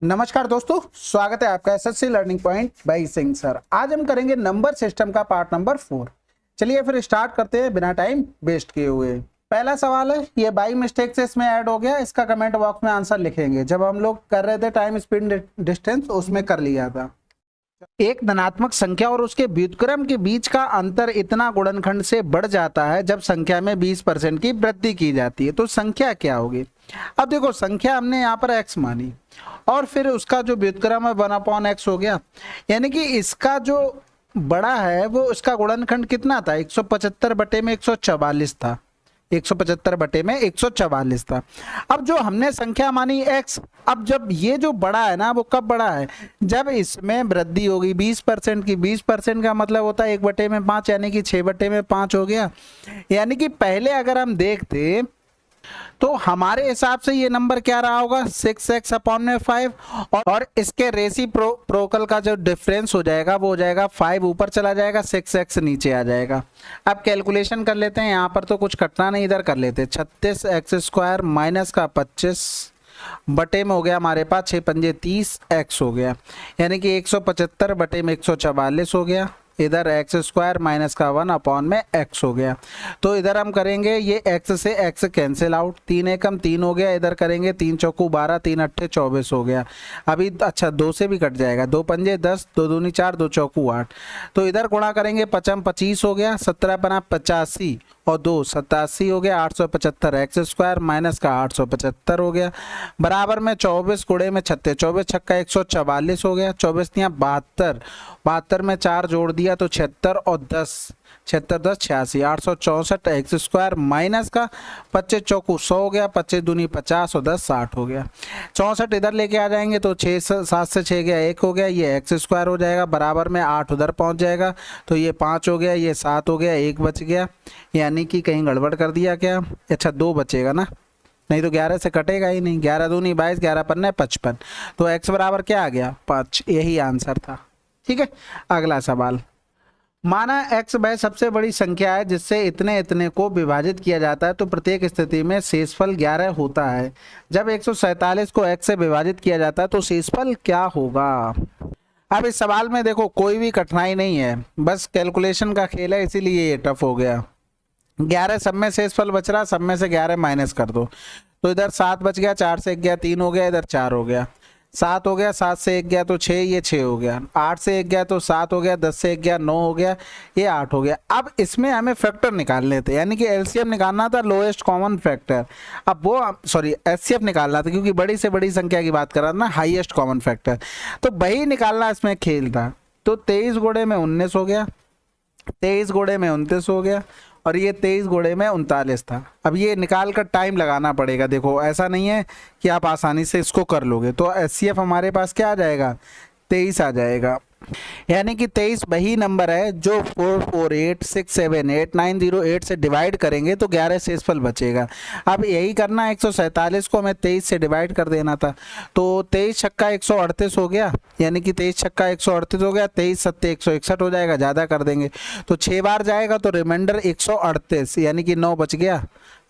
नमस्कार दोस्तों, स्वागत है आपका SSC learning point by Singh sir. आज हम करेंगे नंबर सिस्टम का पार्ट नंबर 4। चलिए फिर स्टार्ट करते हैं बिना टाइम वेस्ट किए हुए। पहला सवाल है, ये बाई मिस्टेक से इसमें ऐड हो गया, इसका कमेंट बॉक्स में आंसर लिखेंगे। जब हम लोग कर रहे थे टाइम स्पीड डिस्टेंस उसमें कर लिया था। एक धनात्मक संख्या और उसके व्युत्क्रम के बीच का अंतर इतना गुणनखंड से बढ़ जाता है जब संख्या में 20% की वृद्धि की जाती है, तो संख्या क्या होगी। अब देखो, संख्या हमने यहाँ पर x मानी और फिर उसका जो व्युत्क्रम है 1/x हो गया, यानी कि इसका जो बड़ा है वो इसका गुणनखंड कितना था, 175 बटे में 144 था। 175 बटे में 144 था। अब जो हमने संख्या मानी x, अब जब ये जो बड़ा है ना, वो कब बड़ा है, जब इसमें वृद्धि होगी 20% की। 20% का मतलब होता है 1/5, यानी कि 6/5 हो गया। यानी कि पहले अगर हम देखते तो हमारे हिसाब से ये नंबर क्या रहा होगा, 6x/5, और इसके रेसिप्रोकल का जो डिफरेंस हो जाएगा वो हो जाएगा 5 ऊपर चला जाएगा, 6x नीचे आ जाएगा। अब कैलकुलेशन कर लेते हैं, यहाँ पर तो कुछ कटना नहीं, इधर कर लेते हैं। 36x² माइनस का 25 बटे में हो गया हमारे पास 6 पंजे 30x हो गया, यानी कि 175 बटे में 144 हो गया। इधर x² माइनस का 1/x हो गया। तो इधर हम करेंगे ये x से x कैंसिल आउट, 3 एकम 3 हो गया। इधर करेंगे 3 चौकू 12, 3 अट्ठे 24 हो गया। अभी अच्छा 2 से भी कट जाएगा, 2 पंजे 10, 2 दूनी 4, 2 चौकू 8। तो इधर गुणा करेंगे 5 25 हो गया, 17 बना 85 और 2 87 हो गया। 875 x² माइनस का 875 हो गया, बराबर में 24 गुणे में 36, 24 छक्का 144 हो गया। 24 तिया 72, 72 में 4 जोड़ दिया तो 76 और 10, 76 10 86, 864 x² माइनस का 25 चौकू 100 हो गया, 25 दूनी 50 और 10 60 हो गया। 64 इधर लेके आ जाएंगे तो 6 7 से 6 गया 1 हो गया, ये x² हो जाएगा, बराबर में 8 उधर पहुंच जाएगा तो ये 5 हो गया, ये 7 हो गया, 1 बच गया। यानी कि कहीं गड़बड़ कर दिया क्या, अच्छा 2 बचेगा ना, नहीं तो 11 से कटेगा ही नहीं। 11 दूनी 22, 11 पन्ने 55, तो x बराबर क्या आ गया 5, यही आंसर था। ठीक है, अगला सवाल, माना x वह सबसे बड़ी संख्या है जिससे इतने इतने को विभाजित किया जाता है तो प्रत्येक स्थिति में शेषफल 11 होता है। जब 147 को x से विभाजित किया जाता है तो शेषफल क्या होगा। अब इस सवाल में देखो कोई भी कठिनाई नहीं है, बस कैलकुलेशन का खेल है, इसीलिए ये टफ हो गया। 11 सब में शेषफल बच रहा, सब में से 11 माइनस कर दो, तो इधर 7 बच गया, 4 से 1 गया 3 हो गया, इधर 4 हो गया, 7 हो गया, 7 से 1 गया तो 6, ये 6 हो गया, 8 से 1 गया तो 7 हो गया, 10 से 1 गया 9 हो गया, ये 8 हो गया। अब इसमें हमें फैक्टर निकालने थे, यानी कि एलसीएम निकालना था, लोएस्ट कॉमन फैक्टर। अब वो सॉरी एचसीएफ निकालना था, क्योंकि बड़ी से बड़ी संख्या की बात कर रहा था ना, हाईएस्ट कॉमन फैक्टर, तो वही निकालना इसमें खेल था। तो 23 गुणे में 19 हो गया, 23 गुणे में 29 हो गया, और ये 23 गुणे में 39 था। अब ये निकाल कर टाइम लगाना पड़ेगा, देखो ऐसा नहीं है कि आप आसानी से इसको कर लोगे। तो एचसीएफ हमारे पास क्या आ जाएगा, 23 आ जाएगा, यानी कि 23 वही नंबर है जो 448678908 से डिवाइड करेंगे तो 11 शेषफल बचेगा। अब यही करना, 147 को हमें 23 से डिवाइड कर देना था, तो 23 छक्का 138 हो गया, यानी कि 23 छक्का 138 हो गया, 23 सत्ते 161 हो जाएगा, ज़्यादा कर देंगे तो 6 बार जाएगा तो रिमाइंडर 138, यानी कि 9 बच गया,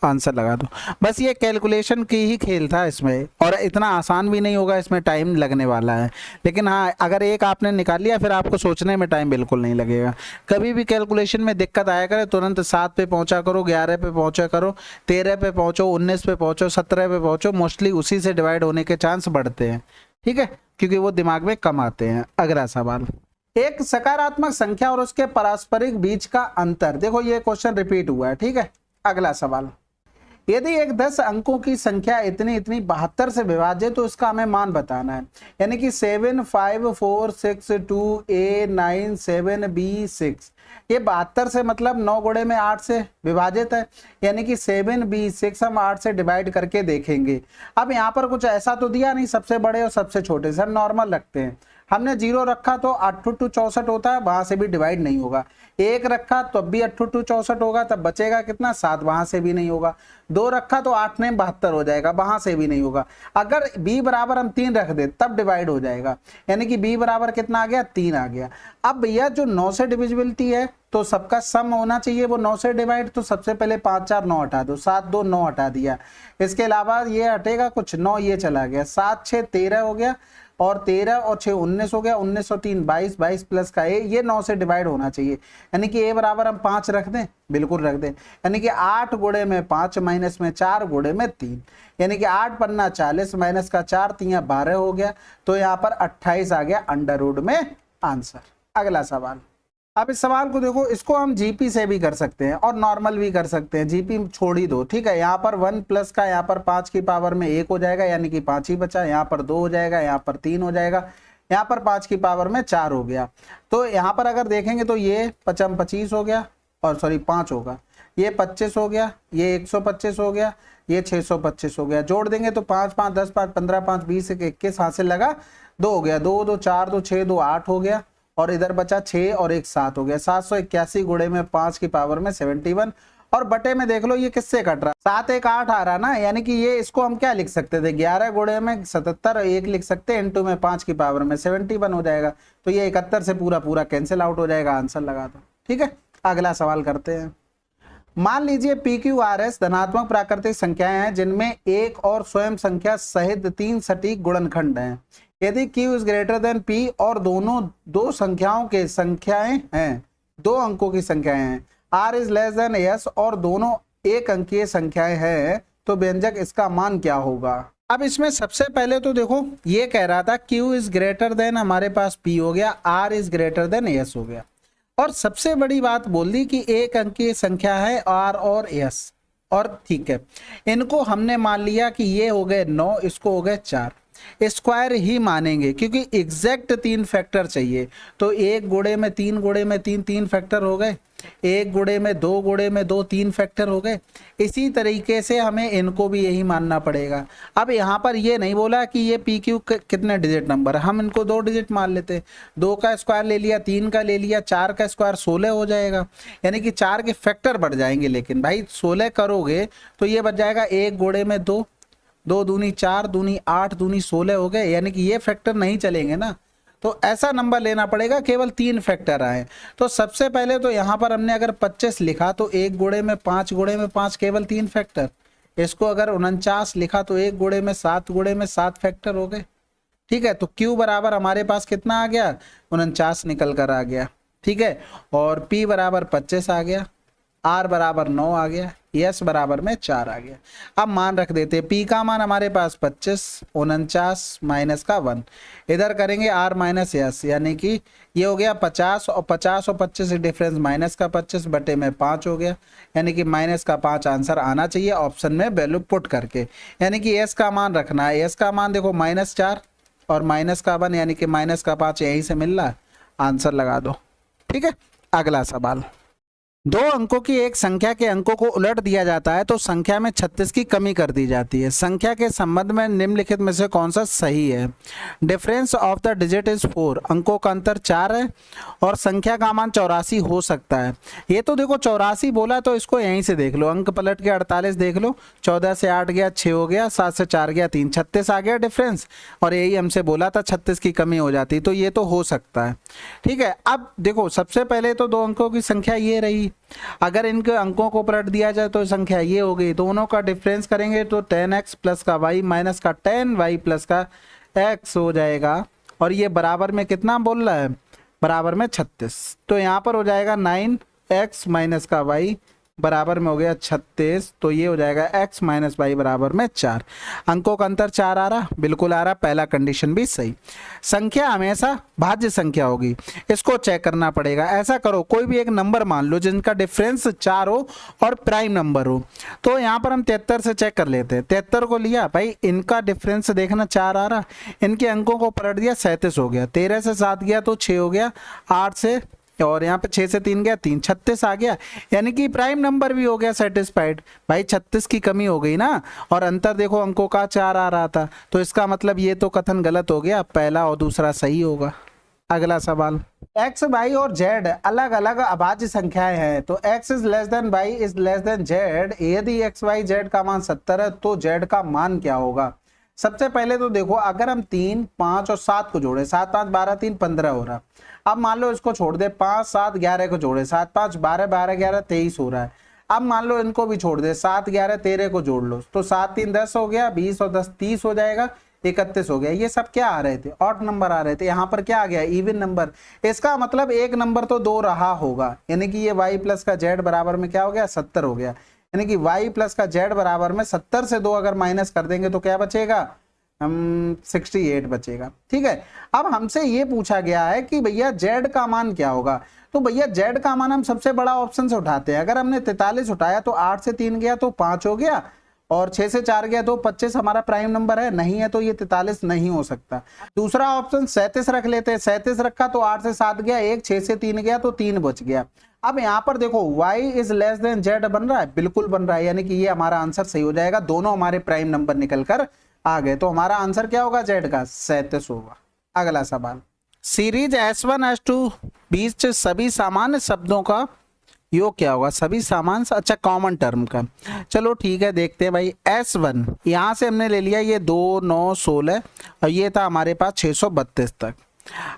आंसर लगा दो। बस ये कैलकुलेशन की ही खेल था इसमें, और इतना आसान भी नहीं होगा, इसमें टाइम लगने वाला है। लेकिन हाँ, अगर एक आपने निकाल लिया फिर आपको सोचने में टाइम बिल्कुल नहीं लगेगा। कभी भी कैलकुलेशन में दिक्कत आया करे तुरंत 7 पे पहुंचा करो, 11 पे पहुंचा करो, 13 पे पहुंचो, 19 पे पहुंचो, 17 पे पहुंचो, मोस्टली उसी से डिवाइड होने के चांस बढ़ते हैं। ठीक है, क्योंकि वो दिमाग में कम आते हैं। अगला सवाल, एक सकारात्मक संख्या और उसके पारस्परिक बीच का अंतर। देखो ये क्वेश्चन रिपीट हुआ है। ठीक है, अगला सवाल, यदि एक 10 अंकों की संख्या इतनी इतनी 72 से विभाज्य तो इसका हमें मान बताना है। यानी कि 75462A97B6, ये 72 से मतलब 9 गुणे में 8 से विभाजित है, यानी कि 7B6 हम 8 से डिवाइड करके देखेंगे। अब यहाँ पर कुछ ऐसा तो दिया नहीं सबसे बड़े और सबसे छोटे, सर नॉर्मल रखते हैं। हमने 0 रखा तो 8 2 64 होता है, वहां से भी डिवाइड नहीं होगा। 1 रखा तो अब भी 8 2 64 होगा, तब बचेगा कितना 7, वहां से भी नहीं होगा। 2 रखा तो 8 ने 72 हो जाएगा, वहां से भी नहीं होगा। अगर b बराबर हम 3 रख दे तब डिवाइड हो जाएगा, यानी कि b बराबर कितना आ गया 3 आ गया। अब भैया जो 9 से डिविजिबिलिटी है तो सबका सम होना चाहिए, वो 9 से डिवाइड, तो सबसे पहले 5 4 9 हटा दो, 7 2 9 हटा दिया। इसके अलावा ये हटेगा कुछ 9 ये चला गया, 7 6 13 हो गया, और 13 और 6 19 हो गया, 19 और 3 22, 22 प्लस का a, ये 9 से डिवाइड होना चाहिए, यानी कि a बराबर हम 5 रख दें, बिल्कुल रख दें, यानी कि 8 गुणे में 5 माइनस में 4 गुणे में 3, यानी कि 8 पन्ना 40 माइनस का 4 3 12 हो गया, तो यहाँ पर 28 आ गया अंडर रूट में आंसर। अगला सवाल, अब इस सवाल को देखो, इसको हम जीपी से भी कर सकते हैं और नॉर्मल भी कर सकते हैं, जीपी छोड़ ही दो, ठीक है। यहाँ पर 1 प्लस का यहाँ पर 5 की पावर में 1 हो जाएगा, यानी कि 5 ही बचा, यहाँ पर 2 हो जाएगा, यहाँ पर 3 हो जाएगा, यहाँ पर 5 की पावर में 4 हो गया। तो यहाँ पर अगर देखेंगे तो ये 55 25 हो गया, और सॉरी 5 होगा, ये 25 हो गया, ये 125 हो गया, ये 625 हो गया। जोड़ देंगे तो 5 5 10 5 15 5 20 21 हासिल लगा, 2 हो गया, 2 2 4 2 6 2 8 हो गया, और इधर बचा 6 और 1 7 हो गया। 781 गुणे में 5 की पावर में 71, और बटे में देख लो ये किससे कट रहा, 7 1 8 आ रहा ना, यानी कि ये इसको हम क्या लिख सकते थे, 11 गुणे में 77 और 1 लिख सकते हैं, इंटू में 5 की पावर में 71 हो जाएगा। तो ये 71 से पूरा पूरा कैंसिल आउट हो जाएगा, आंसर लगा दो। ठीक है, अगला सवाल करते हैं। मान लीजिए पी क्यू आर एस धनात्मक प्राकृतिक संख्याएं हैं जिनमें एक और स्वयं संख्या सहित 3 सटीक गुणनखंड हैं। यदि Q is greater than P और दोनों दो संख्याओं के संख्याएं हैं, 2 अंकों की संख्याएं हैं, R is less than S और दोनों एक अंकीय संख्याएं हैं, तो व्यंजक इसका मान क्या होगा। अब इसमें सबसे पहले तो देखो ये कह रहा था Q इज ग्रेटर देन, हमारे पास P हो गया, R is greater than S हो गया, और सबसे बड़ी बात बोल दी कि एक अंकीय संख्या है R और S, और ठीक है, इनको हमने मान लिया कि ये हो गए 9, इसको हो गए 4, स्क्वायर ही मानेंगे क्योंकि एग्जैक्ट 3 फैक्टर चाहिए। तो 1 गुणे में 3 गुणे में 3 3 फैक्टर हो गए, 1 गुणे में 2 गुणे में 2 3 फैक्टर हो गए। इसी तरीके से हमें इनको भी यही मानना पड़ेगा। अब यहाँ पर ये नहीं बोला कि ये पी क्यू कितने डिजिट नंबर, हम इनको 2 डिजिट मान लेते, 2 का स्क्वायर ले लिया, 3 का ले लिया, 4 का स्क्वायर 16 हो जाएगा, यानी कि 4 के फैक्टर बढ़ जाएंगे। लेकिन भाई 16 करोगे तो ये बच जाएगा 1 गुणे में 2, 2 दूनी 4, दूनी 8, दूनी 16 हो गए, यानी कि ये फैक्टर नहीं चलेंगे ना, तो ऐसा नंबर लेना पड़ेगा केवल 3 फैक्टर आए। तो सबसे पहले तो यहाँ पर हमने अगर 25 लिखा तो 1 गुणे में 5 गुणे में 5 केवल 3 फैक्टर, इसको अगर 49 लिखा तो 1 गुणे में 7 गुणे में 7 फैक्टर हो गए। ठीक है, तो Q बराबर हमारे पास कितना आ गया, 49 निकल कर आ गया। ठीक है, और P बराबर 25 आ गया, R बराबर 9 आ गया, S बराबर में 4 आ गया। अब मान रख देते हैं, P का मान हमारे पास 25, 49 माइनस का 1, इधर करेंगे R माइनस S, यानी कि ये हो गया 50, और 50 और 25 डिफरेंस माइनस का 25 बटे में 5 हो गया, यानी कि माइनस का 5 आंसर आना चाहिए ऑप्शन में वैल्यू पुट करके। यानी कि S का मान रखना है, S का मान देखो -4 और माइनस का 1, यानी कि माइनस का 5 यहीं से मिल रहा है, आंसर लगा दो। ठीक है, अगला सवाल, 2 अंकों की एक संख्या के अंकों को उलट दिया जाता है तो संख्या में 36 की कमी कर दी जाती है। संख्या के संबंध में निम्नलिखित में से कौन सा सही है। Difference of the digit is 4, अंकों का अंतर 4 है और संख्या का मान 84 हो सकता है। ये तो देखो 84 बोला तो इसको यहीं से देख लो, अंक पलट के 48 देख लो, 14 से 8 गया 6 हो गया, 7 से 4 गया 3, 36 आ गया डिफरेंस, और यही हमसे बोला था 36 की कमी हो जाती, तो ये तो हो सकता है। ठीक है, अब देखो सबसे पहले तो 2 अंकों की संख्या ये रही, अगर इनके अंकों को पलट दिया जाए तो संख्या ये हो गई, दोनों का डिफरेंस करेंगे तो 10x प्लस का y माइनस का 10y प्लस का x हो जाएगा, और ये बराबर में कितना बोल रहा है, बराबर में 36, तो यहाँ पर हो जाएगा 9x माइनस का y बराबर में हो गया 36, तो ये हो जाएगा x माइनस वाई बराबर में 4। अंकों का अंतर 4 आ रहा, बिल्कुल आ रहा, पहला कंडीशन भी सही। संख्या हमेशा भाज्य संख्या होगी, इसको चेक करना पड़ेगा। ऐसा करो, कोई भी एक नंबर मान लो जिनका डिफरेंस 4 हो और प्राइम नंबर हो, तो यहाँ पर हम 73 से चेक कर लेते हैं। 73 को लिया भाई, इनका डिफरेंस देखना 4 आ रहा, इनके अंकों को पलट दिया 37 हो गया, 13 से 7 गया तो 6 हो गया, 8 से और यहाँ पे 6 से 3 गया 3, 36 आ गया, यानी कि प्राइम नंबर भी हो गया सेटिस्फाइड। भाई 36 की कमी हो गई ना, और अंतर देखो अंकों का 4 आ रहा था, तो इसका मतलब ये तो कथन गलत हो गया, पहला और दूसरा सही होगा। अगला सवाल, x, y और z अलग अलग अभाज्य संख्याएं हैं, तो x is less than y is less than z। यदि x, y, z का मान 70 है तो z का मान क्या होगा। सबसे पहले तो देखो, अगर हम 3, 5 और 7 को जोड़े, 7 5 12 3 15 हो रहा। अब मान लो इसको छोड़ दे, 5 7 11 को जोड़े, 7 5 12 12 11 23 हो रहा है। अब मान लो इनको भी छोड़ दे, 7 11 13 को जोड़ लो, तो 7 3 10 हो गया, 20 और 10 30 हो जाएगा, 31 हो गया। ये सब क्या आ रहे थे, ऑड नंबर आ रहे थे। यहाँ पर क्या आ गया, इवन नंबर। इसका मतलब एक नंबर तो 2 रहा होगा, यानी कि ये y प्लस का z बराबर में क्या हो गया, 70 हो गया। यानी कि y प्लस का z बराबर में 70 से 2 अगर माइनस कर देंगे तो क्या बचेगा, 68 बचेगा। ठीक है, अब हमसे ये पूछा गया है कि भैया z का मान क्या होगा। तो भैया z का मान हम सबसे बड़ा ऑप्शन से उठाते हैं। अगर हमने 43 उठाया तो 8 से 3 गया तो 5 हो गया, और 6 से 4 गया तो 25 हमारा प्राइम नंबर है, नहीं है तो ये 43 नहीं हो सकता। दूसरा ऑप्शन 37 रख लेते हैं, 37 रखा तो 8 से 7 गया 1, 6 से 3 गया तो 3 बच गया। अब यहाँ पर देखो y is less than z बन रहा है, बिल्कुल बन रहा है, यानी कि ये हमारा आंसर सही हो जाएगा। दोनों हमारे प्राइम नंबर निकल कर आ गए, तो हमारा आंसर क्या होगा, z का 37 होगा। अगला सवाल, सीरीज S1 S2 बीच सभी सामान्य शब्दों का योग क्या होगा, सभी सामान, अच्छा कॉमन टर्म का। चलो ठीक है, देखते हैं भाई। S1 यहाँ से हमने ले लिया ये 2 9 16 और ये था हमारे पास 632 तक।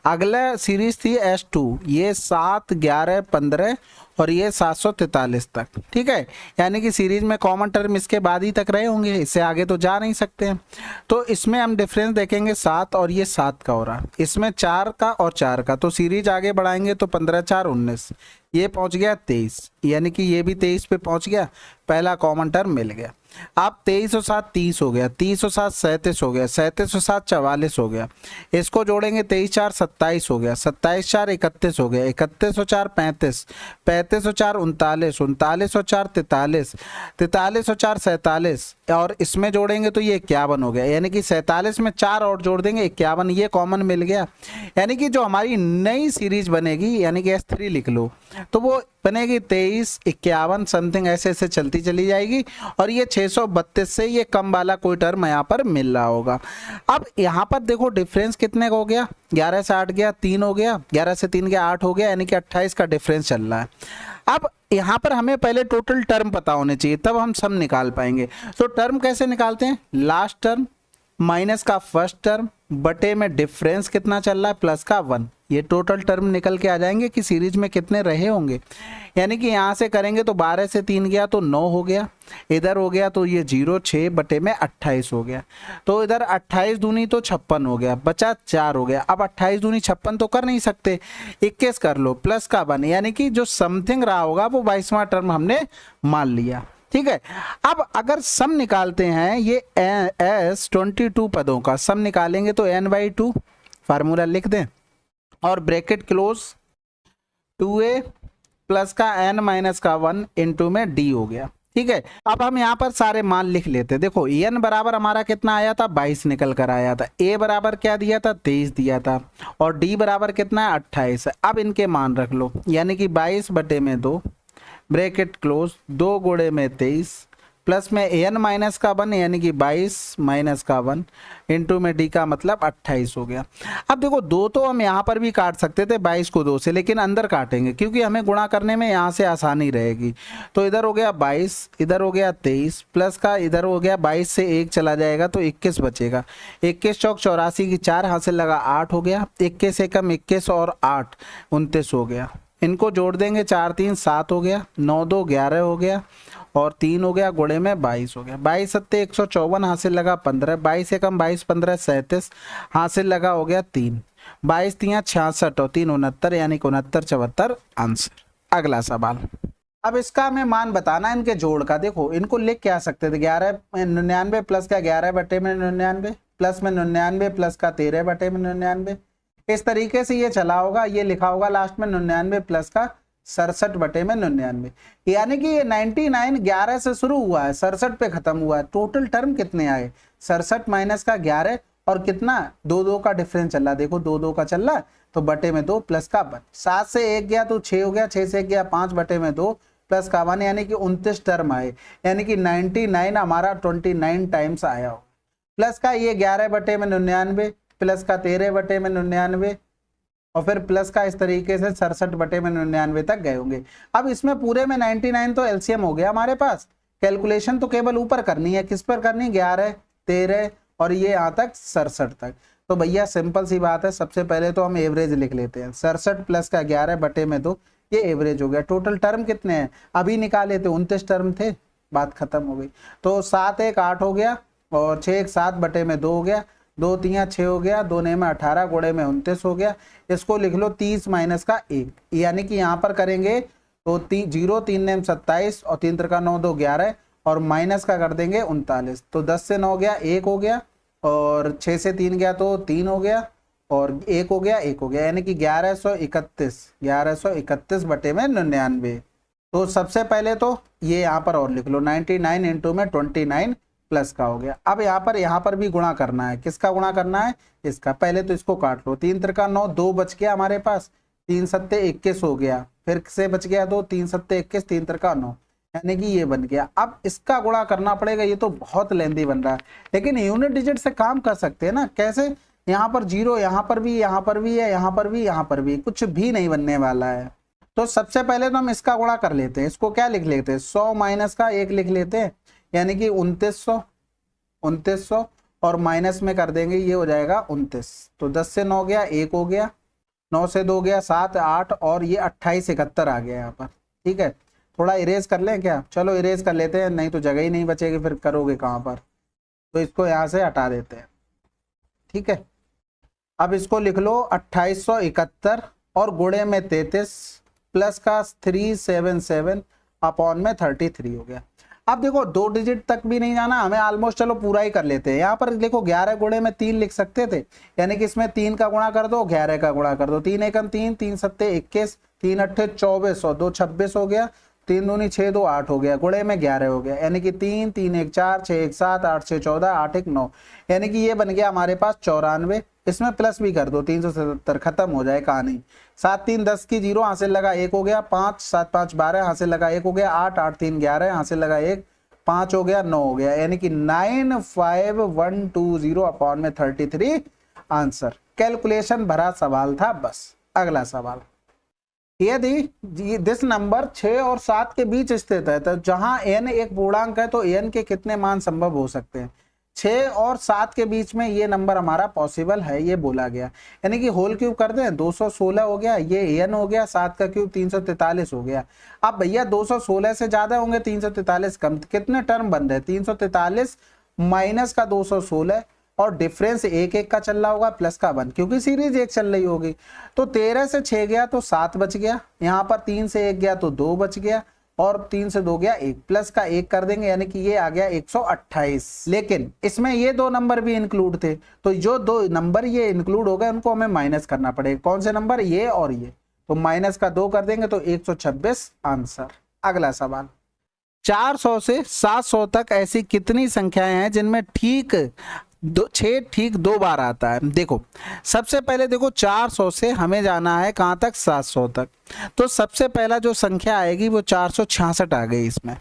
अगला सीरीज थी S2, ये 7 11 15 और ये 743 तक। ठीक है, यानी कि सीरीज में कॉमन टर्म इसके बाद ही तक रहे होंगे, इससे आगे तो जा नहीं सकते हैं। तो इसमें हम डिफरेंस देखेंगे 7 और ये 7 का हो रहा, इसमें 4 का और 4 का, तो सीरीज आगे बढ़ाएंगे तो 15 4 19, ये पहुंच गया 23, यानी कि ये भी 23 पे पहुंच गया, पहला कॉमन टर्म मिल गया। अब 23 और 7 30 हो गया, 30 और 7 37 हो गया, 37 और 7 44 हो गया, इसको जोड़ेंगे 23 4 27 हो गया, 27 4 31 हो गया, 31 और 4 35, 35 और 4 39, 39 और 4 43, 43 और 4 47, और इसमें जोड़ेंगे तो ये 51 हो गया, यानी कि 47 में 4 और जोड़ देंगे 51, ये कॉमन मिल गया। यानी कि जो हमारी नई सीरीज बनेगी, यानी कि S3 लिख लो, तो वो बनेगी 23 51 समथिंग, ऐसे ऐसे चलती चली जाएगी, और ये 632 से ये कम वाला कोई टर्म यहाँ पर मिल रहा होगा। अब यहाँ पर देखो डिफरेंस कितने का हो गया, 11 से 8 गया 3 हो गया, 11 से 3 गया 8 हो गया, यानी कि 28 का डिफरेंस चल रहा है। अब यहाँ पर हमें पहले टोटल टर्म पता होने चाहिए, तब हम सम निकाल पाएंगे। तो टर्म कैसे निकालते हैं, लास्ट टर्म माइनस का फर्स्ट टर्म बटे में डिफरेंस कितना चल रहा है प्लस का 1, ये टोटल टर्म निकल के आ जाएंगे कि सीरीज में कितने रहे होंगे। यानी कि यहाँ से करेंगे तो 12 से 3 गया तो 9 हो गया, इधर हो गया तो ये 0 6 बटे में 28 हो गया, तो इधर 28 दूनी तो 56 हो गया, बचा 4 हो गया। अब 28 दूनी 56 तो कर नहीं सकते, 21 कर लो प्लस का 1, यानी कि जो समथिंग रहा होगा वो 22वां टर्म हमने मान लिया। ठीक है, अब अगर सम निकालते हैं ये S22 पदों का सम निकालेंगे तो n/2 फार्मूला लिख दें और ब्रैकेट क्लोज 2a प्लस का n माइनस का 1 इंटू में d हो गया। ठीक है, अब हम यहाँ पर सारे मान लिख लेते हैं। देखो n बराबर हमारा कितना आया था, 22 निकल कर आया था, a बराबर क्या दिया था, 23 दिया था, और d बराबर कितना है, 28। अब इनके मान रख लो, यानी कि 22 बटे में 2 ब्रैकेट क्लोज 2 गुणे में 23 प्लस में n माइनस का 1 यानी कि 22 माइनस का 1 इंटू में d का मतलब 28 हो गया। अब देखो 2 तो हम यहाँ पर भी काट सकते थे 22 को 2 से, लेकिन अंदर काटेंगे क्योंकि हमें गुणा करने में यहाँ से आसानी रहेगी। तो इधर हो गया 22, इधर हो गया 23 प्लस का इधर हो गया 22 से 1 चला जाएगा तो 21 बचेगा, 21 चौक 84 की 4 हासिल लगा 8 हो गया, 21 एकम 21 और 8 29 हो गया। इनको जोड़ देंगे 4 3 7 हो गया, 9 2 11 हो गया और 3 हो गया, गुणे में 22 हो गया, 22 सत्ते 154 हासिल लगा 15, 22 एकम 22 15 37 हासिल लगा हो गया 3, 22 3 66 और 3 69, यानी कि 69 74 आंसर। अगला सवाल, अब इसका हमें मान बताना है इनके जोड़ का। देखो इनको लिख क्या सकते थे, 11 99 प्लस का 11 बटे में 99 प्लस में 99 प्लस का 13 बटे में 99, इस तरीके से ये चला होगा। ये लिखा होगा लास्ट में 99 प्लस का 67 बटे में 99, यानी कि ये 99 11 से शुरू हुआ है 67 पे खत्म हुआ है। टोटल टर्म कितने आए, 67 माइनस का 11 और कितना 2 2 का डिफरेंस चल रहा, देखो 2 2 का चल रहा, तो बटे में 2 प्लस का 1, 7 से 1 गया तो 6 हो गया, 6 से 1 गया 5 बटे में 2 प्लस का 1, यानी कि 29 टर्म आए, यानी कि 99 हमारा 29 टाइम्स आया हो। प्लस का ये 11 बटे में 99 प्लस का 13 बटे में 99 और फिर प्लस का इस तरीके से 67 बटे में 99 तक गए होंगे। अब इसमें पूरे में 99 तो एलसीएम हो गया हमारे पास, कैलकुलेशन तो केवल ऊपर करनी है, किस पर करनी, 11 13 और ये यहाँ तक 67 तक। तो भैया सिंपल सी बात है, सबसे पहले तो हम एवरेज लिख लेते हैं, 67 प्लस का 11 बटे में 2, ये एवरेज हो गया। टोटल टर्म कितने हैं, अभी निकाले थे 29 टर्म थे, बात खत्म हो गई। तो 7 1 8 हो गया और 6 1 7 बटे में 2 हो गया, 2 3 6 हो गया, 2 9 में 18, गुणे में 29 हो गया। इसको लिख लो 30 माइनस का 1, यानी कि यहाँ पर करेंगे तो 0 3 9 27 और 3 3 9 2 11 और माइनस का कर देंगे 39। तो 10 से 9 गया 1 हो गया और 6 से 3 गया तो 3 हो गया और 1 हो गया 1 हो गया, यानी कि 1131 बटे में 99। तो सबसे पहले तो ये यहाँ पर और लिख लो 99 इंटू में 29 प्लस का हो गया। अब यहाँ पर भी गुणा करना है। किसका गुणा करना है? इसका। पहले तो इसको काट लो। 3 3 9 2 बच गया हमारे पास, 3 7 21 हो गया, फिर से बच गया 2, 3 7 21, 3 3 9, यानी कि ये बन गया। अब इसका गुणा करना पड़ेगा, ये तो बहुत लेंदी बन रहा है, लेकिन यूनिट डिजिट से काम कर सकते हैं ना। कैसे? यहाँ पर 0, यहाँ पर भी है, यहाँ पर भी, यहाँ पर भी, कुछ भी नहीं बनने वाला है। तो सबसे पहले तो हम इसका गुणा कर लेते हैं। इसको क्या लिख लेते हैं? 100 माइनस का 1 लिख लेते हैं, यानी कि 2900 और माइनस में कर देंगे, ये हो जाएगा 29। तो 10 से 9 गया 1 हो गया, 9 से 2 गया 7 8 और ये 28 71 आ गया यहाँ पर। ठीक है, थोड़ा इरेज कर लें क्या? चलो इरेज कर लेते हैं, नहीं तो जगह ही नहीं बचेगी, फिर करोगे कहाँ पर। तो इसको यहाँ से हटा देते हैं। ठीक है, अब इसको लिख लो 2871 और गुणे में 33 प्लस का 377 अपॉन में 33 हो गया। अब देखो 2 डिजिट तक भी नहीं जाना हमें, ऑलमोस्ट चलो पूरा ही कर लेते हैं। यहाँ पर देखो 11 गुणे में 3 लिख सकते थे, यानी कि इसमें 3 का गुणा कर दो, 11 का गुणा कर दो। 3 एकम 3, 3 7 21, 3 8 24 और 2 26 हो गया, 3 दूनी 6 2 8 हो गया, गुणे में 11 हो गया, यानी कि 3 3 1 4 6 1 7 8 6 14 8 1 9, यानी कि ये बन गया हमारे पास 94। इसमें प्लस भी कर दो, 377 खत्म हो जाए कहानी। 7 3 10 की 0, हासिल लगा 1 हो गया, 5 7 5 12, हासिल लगा 1 हो गया, 8 8 3 11, हासिल लगा 1, 5 हो गया, 9 हो गया, यानी कि 95120 अपॉन में 33 आंसर। कैलकुलेशन भरा सवाल था बस। अगला सवाल, यदि दिस नंबर 6 और 7 के बीच स्थित है, तो जहां n एक पूर्णांक है तो n के कितने मान संभव हो सकते हैं? 6 और 7 के बीच में ये नंबर हमारा पॉसिबल है, ये बोला गया, यानी कि होल क्यूब कर दें, 216 हो गया, ये n हो गया, 7 का क्यूब 343 हो गया। अब भैया 216 से ज्यादा होंगे, 343 कम, कितने टर्म बन रहे? 343 माइनस का 216 और डिफरेंस 1 1 का चल रहा होगा, प्लस का 1, क्योंकि सीरीज 1 चल रही होगी। तो 13 से 6 गया तो 7 बच गया, यहाँ पर 3 से 1 गया तो 2 बच गया और 3 से 2 गया 1, प्लस का 1 कर देंगे, यानी कि ये आ गया 128। लेकिन इसमें ये 2 नंबर भी इंक्लूड थे, तो जो 2 नंबर ये इंक्लूड हो गए उनको हमें माइनस करना पड़ेगा। कौन से नंबर? ये और ये। तो माइनस का 2 कर देंगे तो 126 आंसर। अगला सवाल, 400 से 700 तक ऐसी कितनी संख्याएं हैं जिनमें 6 ठीक 2 बार आता है? देखो सबसे पहले देखो 400 से हमें जाना है कहाँ तक? 700 तक। तो सबसे पहला जो संख्या आएगी वो 466 आ गई इसमें।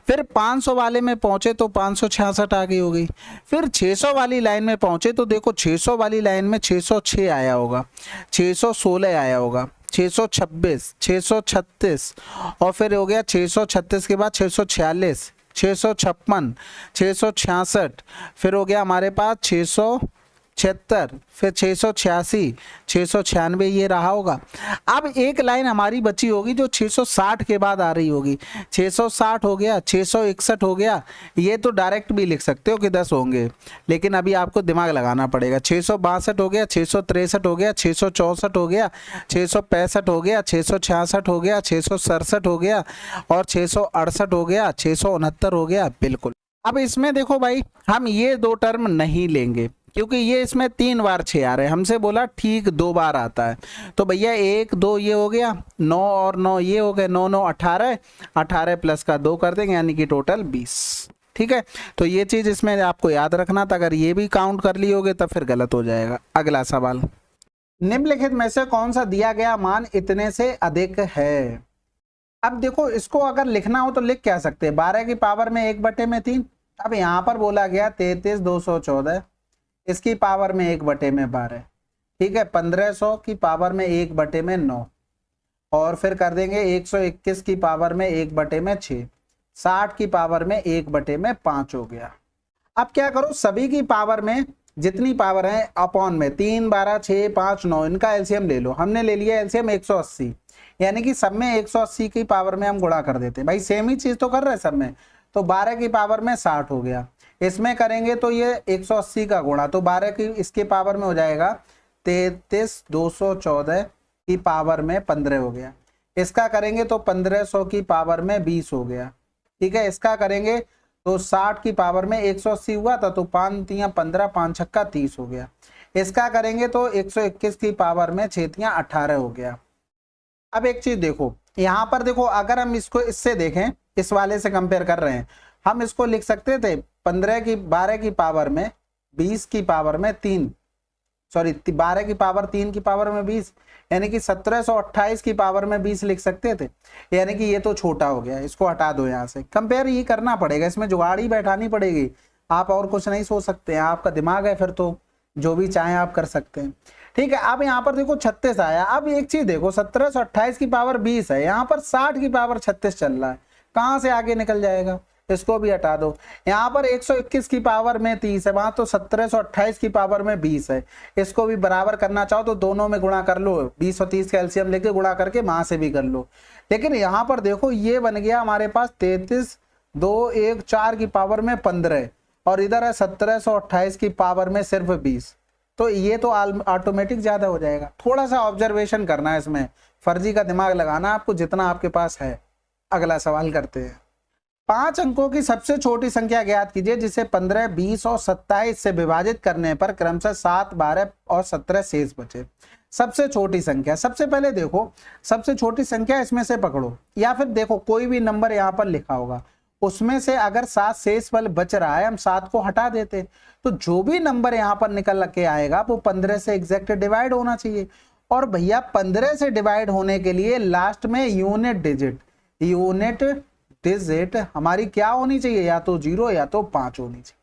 फिर 500 वाले में पहुंचे तो 566 आ गई होगी। फिर 600 वाली लाइन में पहुंचे तो देखो 600 वाली लाइन में 606 आया होगा, 616 आया होगा, 626, 636 और फिर हो गया 636 के बाद 646, 656, 666, फिर हो गया हमारे पास 676, फिर 686, 696 ये रहा होगा। अब एक लाइन हमारी बची होगी जो 660 के बाद आ रही होगी। 660 हो गया, 661 हो गया, ये तो डायरेक्ट भी लिख सकते हो कि 10 होंगे, लेकिन अभी आपको दिमाग लगाना पड़ेगा। 662 हो गया, 663 हो गया, 664 हो गया, 665 हो गया, 666 हो गया, 667 हो गया और 668 हो गया, 669 हो गया। बिल्कुल। अब इसमें देखो भाई, हम ये 2 टर्म नहीं लेंगे क्योंकि ये इसमें 3 बार 6 आ रहे हैं, हमसे बोला ठीक 2 बार आता है। तो भैया 1 2 ये हो गया, 9 और 9 ये हो गए, 9 9 18, 18 प्लस का 2 कर देंगे, यानी कि टोटल 20। ठीक है, तो ये चीज़ इसमें आपको याद रखना था, अगर ये भी काउंट कर ली होगे तो फिर गलत हो जाएगा। अगला सवाल, निम्नलिखित में से कौन सा दिया गया मान इतने से अधिक है? अब देखो इसको अगर लिखना हो तो लिख क्या सकते हैं? 12 की पावर में 1/3। अब यहाँ पर बोला गया 33,214, इसकी पावर में 1/12। ठीक है, 1500 की पावर में 1/9 और फिर कर देंगे 121 की पावर में 1/6, 60 की पावर में 1/5 हो गया। अब क्या करो, सभी की पावर में जितनी पावर है अपॉन में 3 12 6 5 9 इनका एलसीएम ले लो। हमने ले लिया एलसीएम 180, यानी कि सब में 180 की पावर में हम गुणा कर देते हैं। भाई सेम ही चीज तो कर रहे हैं सब में। तो 12 की पावर में 60 हो गया, इसमें करेंगे तो ये 180 का गुणा, तो 12 की इसके पावर में हो जाएगा 33, 214 की पावर में 15 हो गया। इसका करेंगे तो 1500 की पावर में 20 हो गया। ठीक है, इसका करेंगे तो 60 की पावर में 180 हुआ था, तो 5 तियां 15, 5 छक्का 30 हो गया। इसका करेंगे तो 121 की पावर में 6 तियां 18 हो गया। अब एक चीज देखो, यहाँ पर देखो, अगर हम इसको इससे देखें, इस वाले से कंपेयर कर रहे हैं, हम इसको लिख सकते थे 12 की पावर में 20 की पावर में 3, सॉरी 12 की पावर 3 की पावर में 20, यानी कि 1728 की पावर में 20 लिख सकते थे। यानी कि ये तो छोटा हो गया, इसको हटा दो यहाँ से। कंपेयर ये करना पड़ेगा, इसमें जुगाड़ी बैठानी पड़ेगी, आप और कुछ नहीं सोच सकते हैं, आपका दिमाग है, फिर तो जो भी चाहें आप कर सकते हैं। ठीक है, अब यहाँ पर देखो 36 आया। अब एक चीज देखो, 1728 की पावर 20 है, यहाँ पर 60 की पावर 36 चल रहा है, कहाँ से आगे निकल जाएगा, इसको भी हटा दो। यहाँ पर 121 की पावर में 30 है, वहां तो 1728 की पावर में 20 है, इसको भी बराबर करना चाहो तो दोनों में गुणा कर लो, 20 और 30 का एलसीएम लेके गुणा करके वहां से भी कर लो। लेकिन यहाँ पर देखो ये बन गया हमारे पास 33, 2, 1, 4 की पावर में 15, और इधर है 1728 की पावर में सिर्फ 20, तो ये तो ऑटोमेटिक ज्यादा हो जाएगा। थोड़ा सा ऑब्जर्वेशन करना है, इसमें फर्जी का दिमाग लगाना आपको जितना आपके पास है। अगला सवाल करते हैं। 5 अंकों की सबसे छोटी संख्या ज्ञात कीजिए जिसे 15, 20 और 27 से विभाजित करने पर क्रमशः 7, 12 और 17 शेष बचे। सबसे छोटी संख्या, सबसे पहले देखो सबसे छोटी संख्या इसमें से पकड़ो, या फिर देखो कोई भी नंबर यहाँ पर लिखा होगा, उसमें से अगर 7 शेष वाले बच रहा है, हम 7 को हटा देते, तो जो भी नंबर यहाँ पर निकल के आएगा वो 15 से एग्जैक्ट डिवाइड होना चाहिए। और भैया 15 से डिवाइड होने के लिए लास्ट में यूनिट डिजिट हमारी क्या होनी चाहिए, या तो 0 या तो 5 होनी चाहिए।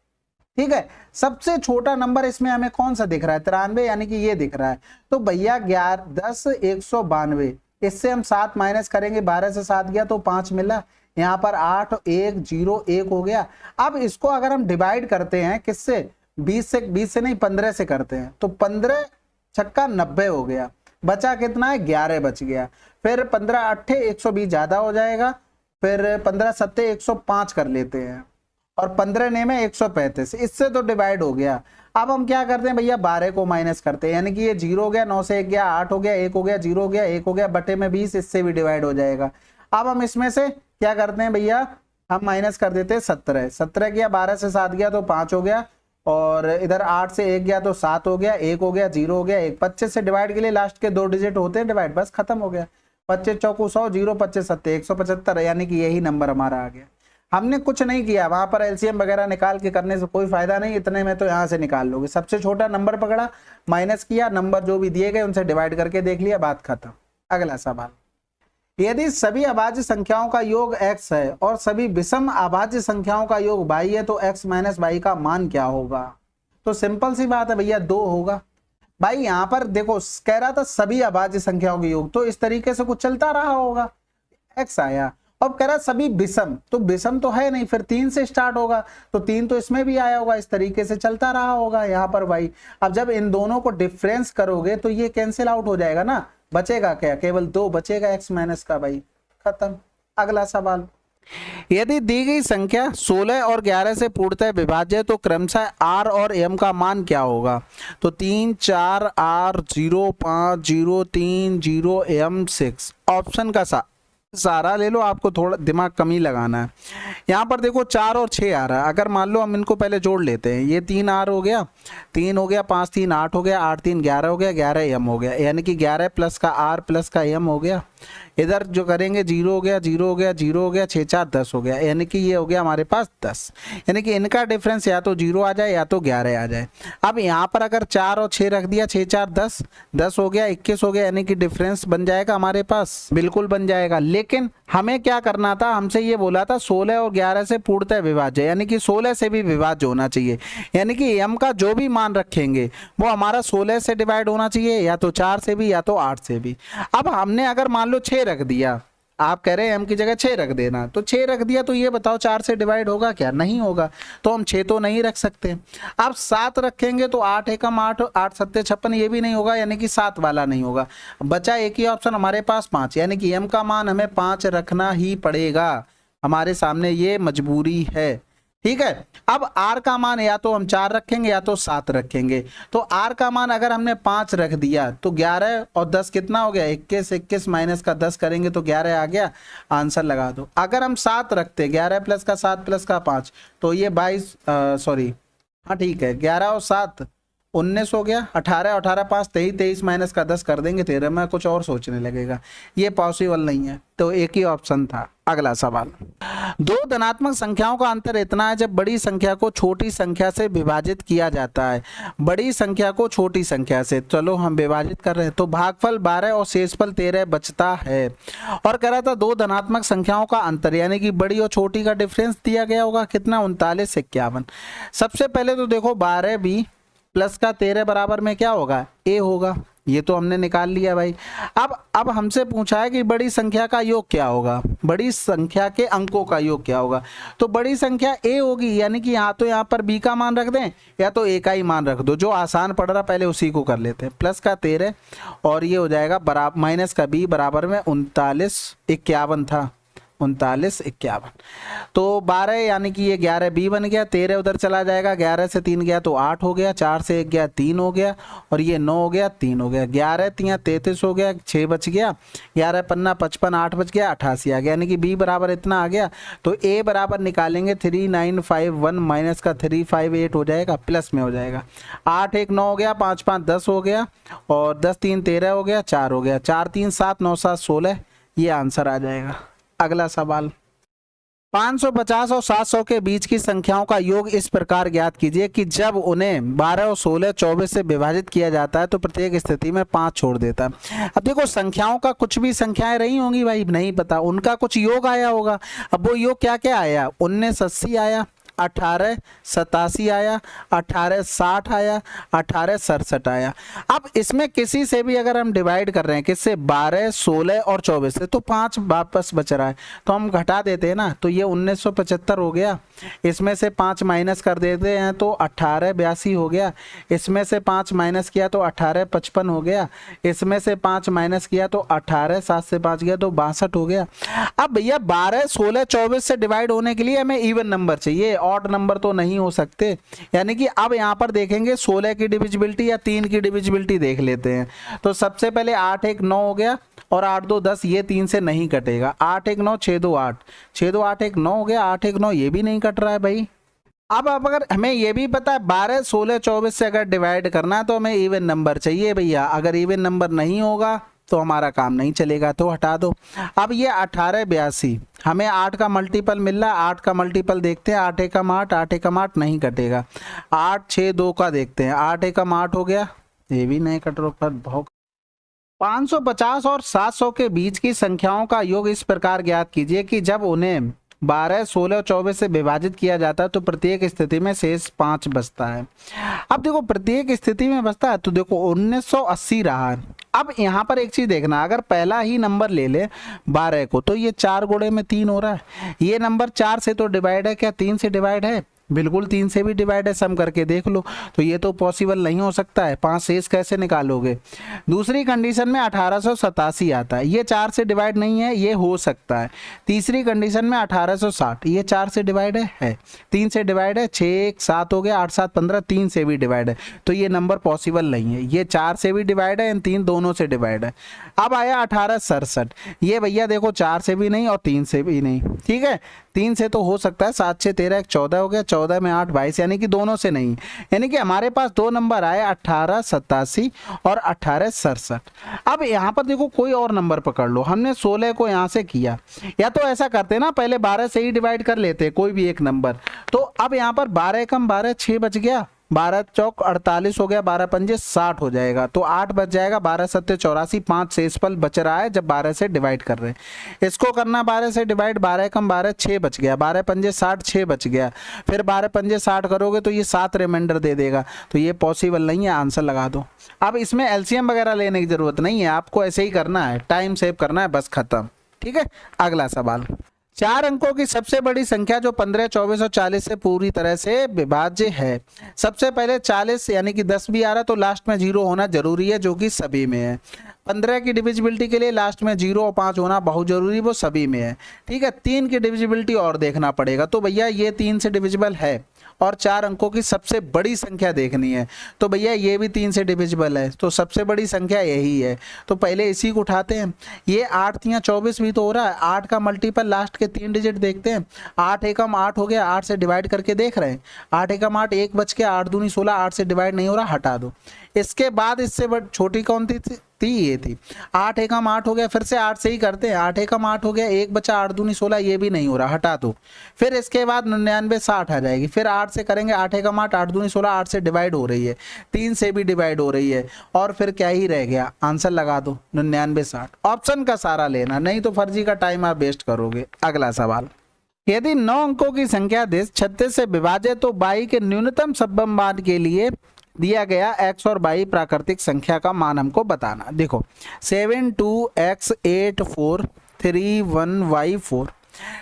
ठीक है, सबसे छोटा नंबर इसमें हमें कौन सा दिख रहा है, 93, यानी कि ये दिख रहा है। तो भैया 11, 10, 192, इससे हम 7 माइनस करेंगे, 12 से 7 गया तो 5 मिला, यहाँ पर 8, 1, 0, 1 हो गया। अब इसको अगर हम डिवाइड करते हैं किससे, 20 से नहीं 15 से करते हैं, तो 15 छक्का 90 हो गया, बचा कितना है, 11 बच गया। फिर 15 8 120 ज्यादा हो जाएगा, फिर 15 7 105 कर लेते हैं, और 15 ने में 135, इससे तो डिवाइड हो गया। अब हम क्या करते हैं भैया, 12 को माइनस करते हैं, यानी कि ये 0 हो गया, 9 से 1 गया, 8 हो गया, 1 हो गया, 0 हो गया, 1 हो गया, बटे में 20, इससे भी डिवाइड हो जाएगा। अब हम इसमें से क्या करते हैं भैया, हम माइनस कर देते हैं 17 गया, 12 से 7 गया तो 5 हो गया, और इधर 8 से 1 गया तो 7 हो गया, 1 हो गया, 0 हो गया, 1। 25 से डिवाइड के लिए लास्ट के 2 डिजिट होते हैं डिवाइड, बस खत्म हो गया। 25 चौको 100, 0 25 7 175, यानी कि यही नंबर हमारा आ गया। हमने कुछ नहीं किया, वहां पर एलसीएम वगैरह निकाल के करने से कोई फायदा नहीं, इतने में तो यहाँ से निकाल लोगे। सबसे छोटा नंबर पकड़ा, माइनस किया, नंबर जो भी दिए गए उनसे डिवाइड करके देख लिया, बात खत्म। अगला सवाल, यदि सभी अभाज्य संख्याओं का योग x है और सभी विषम अभाज्य संख्याओं का योग y है, तो x माइनस y का मान क्या होगा। तो सिंपल सी बात है भैया, 2 होगा। भाई यहाँ पर देखो कह रहा था सभी अभाज्य संख्याओं के योग, तो इस तरीके से कुछ चलता रहा होगा, x आया। अब कह रहा सभी विषम, तो विषम तो है नहीं, फिर 3 से स्टार्ट होगा, तो 3 तो इसमें भी आया होगा, इस तरीके से चलता रहा होगा यहाँ पर भाई। अब जब इन दोनों को डिफरेंस करोगे तो ये कैंसिल आउट हो जाएगा ना, बचेगा क्या, केवल 2 बचेगा x माइनस का, भाई खत्म। अगला सवाल, यदि दी गई संख्या 16 और 11 से पूर्णतः विभाज्य है तो क्रमशः r और m का मान क्या होगा। तो 3, 4, r, 0, 5, 0, 3, 0, m, 6। ऑप्शन का सारा ले लो, आपको थोड़ा दिमाग कम ही लगाना है। यहाँ पर देखो 4 और 6 आ रहा है, अगर मान लो हम इनको पहले जोड़ लेते हैं, ये 3 r हो गया, 3 हो गया, 5 3 8 हो गया, 8 3 11 हो गया, 11 m हो गया, यानी कि 11 प्लस का r प्लस का m हो गया। इधर जो करेंगे 0 हो गया, 0 हो गया, 0 हो गया, 6 4 10 हो गया, यानी कि ये हो गया हमारे पास 10, यानी कि इनका डिफरेंस या तो 0 आ जाए या तो 11 आ जाए। अब यहाँ पर अगर 4 और 6 रख दिया, 6 4 10, 10 हो गया, 21 हो गया, यानी कि डिफरेंस बन जाएगा हमारे पास, बिल्कुल बन जाएगा। लेकिन हमें क्या करना था, हमसे ये बोला था 16 और 11 से पूर्णतः विभाज्य, यानी कि 16 से भी विभाज्य होना चाहिए, यानी कि m का जो भी मान रखेंगे वो हमारा 16 से डिवाइड होना चाहिए, या तो 4 से भी या तो 8 से भी। अब हमने अगर मान लो 6 रख दिया, आप कह रहे हैं m की जगह 6 रख देना, तो 6 रख दिया, तो ये बताओ 4 से डिवाइड होगा क्या, नहीं होगा, तो हम 6 तो नहीं रख सकते। अब 7 रखेंगे तो 8 एकम 8, 8 7 56, ये भी नहीं होगा, यानी कि 7 वाला नहीं होगा। बचा एक ही ऑप्शन हमारे पास 5, यानी कि m का मान हमें 5 रखना ही पड़ेगा, हमारे सामने ये मजबूरी है। ठीक है। अब r का मान या तो हम 4 रखेंगे या तो 7 रखेंगे। तो r का मान अगर हमने 5 रख दिया तो 11 और 10 कितना हो गया, 21, 21 माइनस का 10 करेंगे तो 11 आ गया, आंसर लगा दो। अगर हम 7 रखते, 11 प्लस का 7 प्लस का 5, तो ये 22 सॉरी हाँ ठीक है, 11 और 7 19 हो गया, 18 18 5 23, 23 माइनस का 10 कर देंगे 13 में, कुछ और सोचने लगेगा, ये पॉसिबल नहीं है। तो एक ही ऑप्शन था। अगला सवाल, दो धनात्मक संख्याओं का अंतर इतना है जब बड़ी संख्या को छोटी संख्या से विभाजित किया जाता है। बड़ी संख्या को छोटी संख्या से, चलो हम विभाजित कर रहे हैं, तो भागफल 12 और शेषफल 13 बचता है। और कह रहा था दो धनात्मक संख्याओं का अंतर, यानी कि बड़ी और छोटी का डिफरेंस दिया गया होगा कितना, 39 51। सबसे पहले तो देखो 12b प्लस का 13 बराबर में क्या होगा, a होगा, ये तो हमने निकाल लिया भाई। अब हमसे पूछा है कि बड़ी संख्या का योग क्या होगा, बड़ी संख्या के अंकों का योग क्या होगा। तो बड़ी संख्या a होगी, यानी कि यहाँ तो यहाँ पर b का मान रख दें या तो a का ही मान रख दो, जो आसान पड़ रहा पहले उसी को कर लेते हैं। प्लस का 13 और ये हो जाएगा बराबर माइनस का b बराबर में 39 51 था, 39 51। तो 12 यानी कि ये 11b बन गया, 13 उधर चला जाएगा, 11 से 3 गया तो 8 हो गया, 4 से 1 गया 3 हो गया, और ये 9 हो गया 3 हो गया, 11 3 33 हो गया, 6 बच गया, 11 पन्ना 55, 8 बच गया, 88 आ गया, यानी कि b बराबर इतना आ गया। तो a बराबर निकालेंगे 3951 माइनस का 358 हो जाएगा, प्लस में हो जाएगा, 8 1 9 हो गया, 5 5 10 हो गया, और 10 3 13 हो गया, 4 हो गया, 4 3 7 9 7 16, ये आंसर आ जाएगा। अगला सवाल, 550 और 700 के बीच की संख्याओं का योग इस प्रकार ज्ञात कीजिए कि जब उन्हें 12 और 16 24 से विभाजित किया जाता है तो प्रत्येक स्थिति में 5 छोड़ देता है। अब देखो संख्याओं का कुछ भी संख्याएं रही होंगी भाई, नहीं पता, उनका कुछ योग आया होगा। अब वो योग क्या क्या आया, 1980 आया, 1887 आया, 1860 आया, 1867 आया। अब इसमें किसी से भी अगर हम डिवाइड कर रहे हैं, किससे, 12 16 और 24 से, तो 5 वापस बच रहा है, तो हम घटा देते हैं ना, तो ये 1975 हो गया, इसमें से 5 माइनस कर देते हैं तो 1882 हो गया, इसमें से 5 माइनस किया तो 1855 हो गया, इसमें से 5 माइनस किया तो 18, 7 से 5 गया तो 62 हो गया। अब भैया 12 16 24 से डिवाइड होने के लिए हमें इवन नंबर चाहिए, ऑड नंबर तो नहीं हो सकते। यानी कि अब यहाँ पर देखेंगे 16 की डिविजिबिलिटी या 3 की डिविजिबिलिटी देख लेते हैं। तो सबसे पहले 8 1 9 हो गया, और 8 2 10, ये 3 से नहीं कटेगा, 8 1 9 6 2 8, 6 2 8 1 9 हो गया, 8 1 9 ये भी नहीं कट रहा है भाई। अब अगर हमें ये भी पता है 12 16 24 से अगर डिवाइड करना है तो हमें इवन नंबर चाहिए भैया, अगर इवन नंबर नहीं होगा तो हमारा काम नहीं चलेगा, तो हटा दो। अब ये 1882, हमें 8 का मल्टीपल मिल रहा है, 8 का मल्टीपल देखते हैं, 8 एकम 8, 8 एकम 8 नहीं कटेगा, 8 6 2 का देखते हैं, 8 एकम 8 हो गया, ये भी नहीं कट रहा। बहुत 550 और 700 के बीच की संख्याओं का योग इस प्रकार ज्ञात कीजिए कि जब उन्हें 12 16 और 24 से विभाजित किया जाता है तो प्रत्येक स्थिति में शेष 5 बचता है। अब देखो प्रत्येक स्थिति में बचता है, तो देखो 1980 रहा है। अब यहाँ पर एक चीज देखना, अगर पहला ही नंबर ले ले 12 को, तो ये 4 गुणे में 3 हो रहा है, ये नंबर 4 से तो डिवाइड है क्या, 3 से डिवाइड है, बिल्कुल 3 से भी डिवाइड है, सम करके देख लो, तो ये तो पॉसिबल नहीं हो सकता है, 5 शेष कैसे निकालोगे। दूसरी कंडीशन में 1887 आता है, ये 4 से डिवाइड नहीं है, ये हो सकता है। तीसरी कंडीशन में 1860, ये 4 से डिवाइड है, 3 से डिवाइड है, 6 1 7 हो गया, 8 7 15, 3 से भी डिवाइड है, तो ये नंबर पॉसिबल नहीं है। ये 4 से भी डिवाइड है, इन 3 दोनों से डिवाइड है। अब आया 1867, ये भैया देखो 4 से भी नहीं और 3 से भी नहीं, ठीक है, 3 से तो हो सकता है, 7 6 13 14 हो गया, 14 में 8 22, यानी कि दोनों से नहीं, यानी कि हमारे पास दो नंबर आए 1887 और 1867। अब यहाँ पर देखो कोई और नंबर पकड़ लो, हमने 16 को यहाँ से किया, या तो ऐसा करते ना पहले 12 से ही डिवाइड कर लेते कोई भी एक नंबर, तो अब यहाँ पर 12 कम 12 6 बच गया, 12 चौक 48 हो गया, 12 पंजे 60 हो जाएगा, तो 8 बच जाएगा, 12 सत्ते 84, 5 शेषफल बच रहा है जब 12 से डिवाइड कर रहे हैं। इसको करना 12 से डिवाइड, 12 कम 12 6 बच गया, 12 पंजे 60 6 बच गया, फिर 12 पंजे 60 करोगे तो ये 7 रिमाइंडर दे देगा, तो ये पॉसिबल नहीं है, आंसर लगा दो। अब इसमें एलसीएम वगैरह लेने की जरूरत नहीं है, आपको ऐसे ही करना है, टाइम सेव करना है, बस खत्म, ठीक है। अगला सवाल, 4 अंकों की सबसे बड़ी संख्या जो 15 24 और 40 से पूरी तरह से विभाज्य है। सबसे पहले 40 यानी कि 10 भी आ रहा है तो लास्ट में 0 होना जरूरी है, जो कि सभी में है। 15 की डिविजिबिलिटी के लिए लास्ट में 0 और 5 होना बहुत जरूरी, वो सभी में है। ठीक है, 3 की डिविजिबिलिटी और देखना पड़ेगा, तो भैया ये 3 से डिविजिबल है और 4 अंकों की सबसे बड़ी संख्या देखनी है, तो भैया ये भी 3 से डिविजिबल है, तो सबसे बड़ी संख्या यही है। तो पहले इसी को उठाते हैं। ये 8 या 24 भी तो हो रहा है, 8 का मल्टीपल लास्ट के 3 डिजिट देखते हैं। 8 एकम 8 हो गया, 8 से डिवाइड करके देख रहे हैं, 8 एकम 8, 1 बच के 8 दूनी 16, 8 से डिवाइड नहीं हो रहा, हटा दो। इसके बाद इससे छोटी कौन थी? ये थी। 8 एकम 8 हो गया, फिर से 8 से ही करते हैं। 8 एकम 8 हो गया, 1 बचा, 8 दूनी 16, ये भी नहीं हो रहा, हटा दो। फिर इसके बाद 99 60 आ जाएगी, फिर 8 से करेंगे। 8 एकम 8, 8 दूनी 16, 8 से डिवाइड हो रही है, 3 से भी डिवाइड हो रही है, और फिर क्या ही रह गया? आंसर लगा दो 99 60। ऑप्शन का सारा लेना, नहीं तो फर्जी का टाइम आप वेस्ट करोगे। अगला सवाल, यदि 9 अंकों की संख्या 36 से विभाजित तो y के न्यूनतम संभव मान के लिए दिया गया x और y प्राकृतिक संख्या का मान हमको बताना। देखो 7 2 x 8 4 3 1 y 4।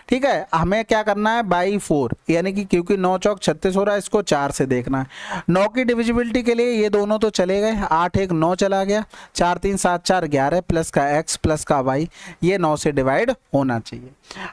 ठीक है, हमें क्या करना है? बाई 4, यानी कि क्योंकि 9 चौक 36 हो रहा है, इसको 4 से देखना है। 9 की डिविजिबिलिटी के लिए ये दोनों तो चले गए, 8 1 9 चला गया, 4 3 7 4 11 प्लस का x प्लस का y, ये 9 से डिवाइड होना चाहिए।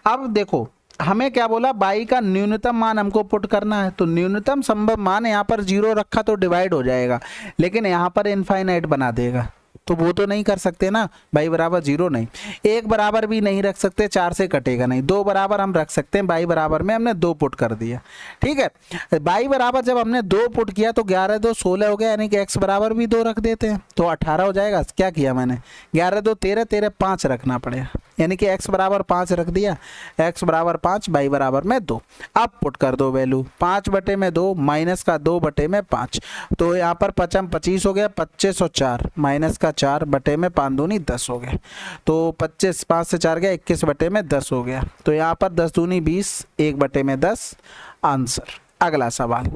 अब देखो हमें क्या बोला? बाई का न्यूनतम मान हमको पुट करना है, तो न्यूनतम संभव मान यहाँ पर 0 रखा तो डिवाइड हो जाएगा, लेकिन यहाँ पर इनफाइनाइट बना देगा, तो वो तो नहीं कर सकते ना। बाई बराबर 0 नहीं, 1 बराबर भी नहीं रख सकते, 4 से कटेगा नहीं। 2 बराबर हम रख सकते हैं, बाई बराबर में हमने 2 पुट कर दिया। ठीक है, बाई बराबर जब हमने 2 पुट किया तो 11 2 16 हो गया, यानी कि x बराबर भी 2 रख देते हैं तो 18 हो जाएगा। क्या किया मैंने? 11 2 13 13 5 रखना पड़ेगा, यानी कि x बराबर 5 रख दिया, x बराबर 5, बाई बराबर में 2। अब पुट कर दो वैल्यू, 5 बटे में 2 माइनस का 2 बटे में 5, तो यहाँ पर 5 25 हो गया, 25 और 4 माइनस का 4 बटे में 5 दूनी 10 हो गया, तो 25 5 से 4 गया, 21 बटे में 10 हो गया, तो यहाँ पर 10 दूनी 20, 1 बटे में 10 आंसर। अगला सवाल,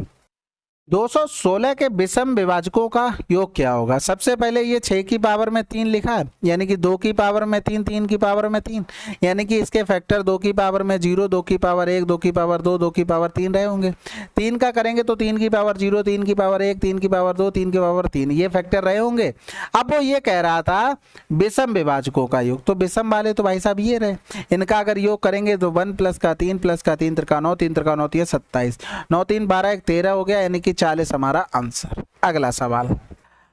216 के विषम विभाजकों का योग क्या होगा? सबसे पहले ये 6 की पावर में 3 लिखा है, यानी कि 2 की पावर में 3, 3 की पावर में 3, यानी कि इसके फैक्टर 2 की पावर में 0, 2 की पावर 1, 2 की पावर 2, 2 की पावर 3 रहे होंगे। 3 का करेंगे तो 3 की पावर 0, 3 की पावर 1, 3 की पावर 2, 3 की पावर 3, ये फैक्टर रहे होंगे। अब वो ये कह रहा था विषम विभाजकों का योग, तो विषम वाले तो भाई साहब ये रहे, इनका अगर योग करेंगे तो 1 प्लस का 3 प्लस का 3 त्रिका 9, 3 त्रिका 9 27, 9 3 12 1 13 हो गया, यानी कि 40 हमारा आंसर। अगला सवाल,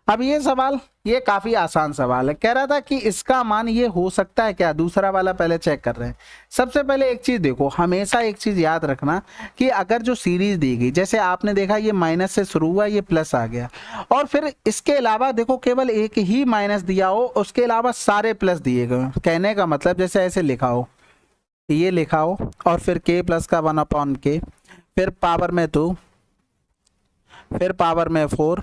अब ये सवाल ये काफी आसान सवाल है, कह रहा था कि इसका मान ये हो सकता है क्या? दूसरा वाला पहले चेक कर रहे हैं। सबसे पहले एक चीज देखो, हमेशा एक चीज याद रखना कि अगर जो सीरीज दी गई, जैसे आपने देखा ये माइनस से शुरू हुआ, ये प्लस आ गया, और फिर इसके अलावा देखो केवल एक ही माइनस दिया हो, उसके अलावा सारे प्लस दिए गए। कहने का मतलब जैसे ऐसे लिखा हो, ये लिखा हो, और फिर k प्लस का 1/k, फिर पावर में 2, फिर पावर में 4,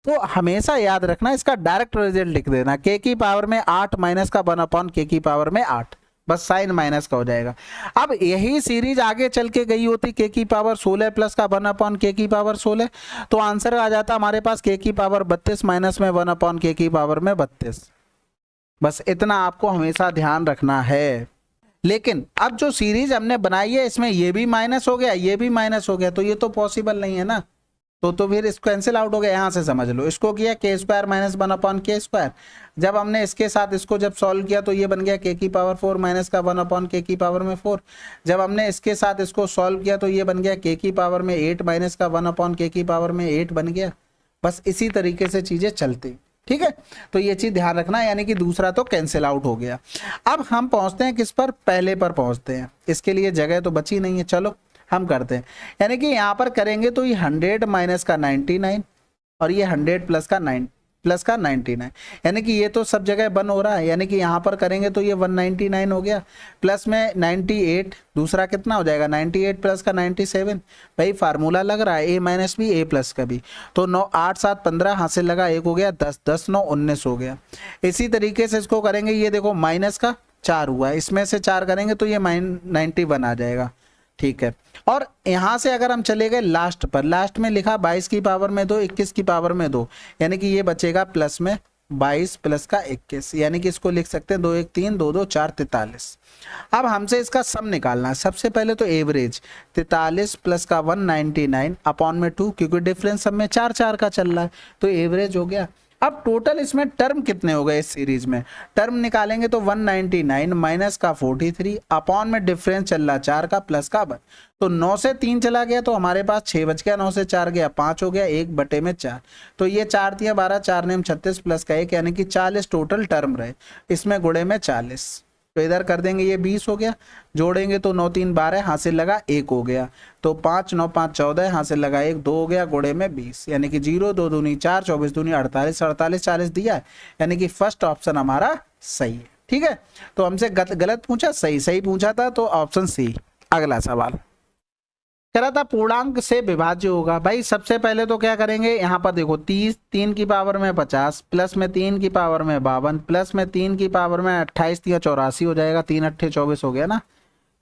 तो हमेशा याद रखना इसका डायरेक्ट रिजल्ट लिख देना, k की पावर में 8 माइनस का 1/k की पावर में 8, बस साइन माइनस का हो जाएगा। अब यही सीरीज आगे चल के गई होती k की पावर 16 प्लस का 1/k की पावर 16, तो आंसर आ जाता हमारे पास k की पावर 32 माइनस में 1/k की पावर में 32। बस इतना आपको हमेशा ध्यान रखना है। लेकिन अब जो सीरीज हमने बनाई है इसमें ये भी माइनस हो गया, ये भी माइनस हो गया, तो ये तो पॉसिबल नहीं है ना, तो फिर इसको कैंसिल आउट हो गया। यहाँ से समझ लो, इसको किया k² माइनस 1/k², जब हमने इसके साथ इसको जब सॉल्व किया तो ये बन गया k की पावर 4 माइनस का 1/k की पावर में 4, जब हमने इसके साथ इसको सॉल्व किया तो ये बन गया k की पावर में 8 माइनस का 1/k की पावर में 8 बन गया। बस इसी तरीके से चीजें चलती, ठीक है, तो ये चीज ध्यान रखना, यानी कि दूसरा तो कैंसिल आउट हो गया। अब हम पहुंचते हैं किस पर? पहले पर पहुंचते हैं, इसके लिए जगह तो बची नहीं है, चलो हम करते हैं। यानी कि यहाँ पर करेंगे तो ये 100 माइनस का 99 और ये 100 प्लस का 99, यानी कि ये तो सब जगह 1 हो रहा है, यानी कि यहाँ पर करेंगे तो ये 199 हो गया, प्लस में 98, दूसरा कितना हो जाएगा? 98 प्लस का 97, भाई फार्मूला लग रहा है a minus B a plus का भी, तो 9 8 7 15 हासिल लगा, 1 हो गया 10, 10 9 19 हो गया। इसी तरीके से इसको करेंगे, ये देखो माइनस का 4 हुआ है, इसमें से 4 करेंगे तो ये 91 आ जाएगा, ठीक है। और यहां से अगर हम चले गए लास्ट पर, लास्ट में लिखा 22 की पावर में 2, 21 की पावर में 2, यानी कि ये बचेगा प्लस में 22 प्लस का 21, यानी कि इसको लिख सकते हैं 2 1 3 2 2 4 43। अब हमसे इसका सम निकालना है। सबसे पहले तो एवरेज 43 प्लस का 199 अपॉन में 2, क्योंकि डिफरेंस सब में 4 4 का चल रहा है, तो एवरेज हो गया। अब टोटल इसमें टर्म कितने हो गए इस सीरीज में, टर्म निकालेंगे तो 199 माइनस का 43 अपॉन में डिफरेंस चल रहा 4 का प्लस का 1, तो 9 से 3 चला गया तो हमारे पास 6 बच गया, 9 से 4 गया 5 हो गया, 1 बटे में 4, तो ये 4 दिया 12, 4 ने 36 प्लस का 1 यानी कि 40 टोटल टर्म रहे, इसमें गुणे में 40, तो इधर कर देंगे ये 20 हो गया, जोड़ेंगे तो 9 3 12 हासिल लगा 1 हो गया, तो 5 9 5 14 हासिल लगा 1 2 हो गया, गुणे में 20 यानी कि 0 2 दूनी 4 24 दूनी 48 48 40 दिया है, यानी कि फर्स्ट ऑप्शन हमारा सही है। ठीक है, तो हमसे गलत पूछा, सही सही पूछा था, तो ऑप्शन सी। अगला सवाल कह रहा था पूर्णांक से विभाज्य होगा। भाई सबसे पहले तो क्या करेंगे, यहाँ पर देखो 30 3 की पावर में 50 प्लस में 3 की पावर में 52 प्लस में 3 की पावर में 28 या 84 हो जाएगा, 3 8 24 हो गया ना।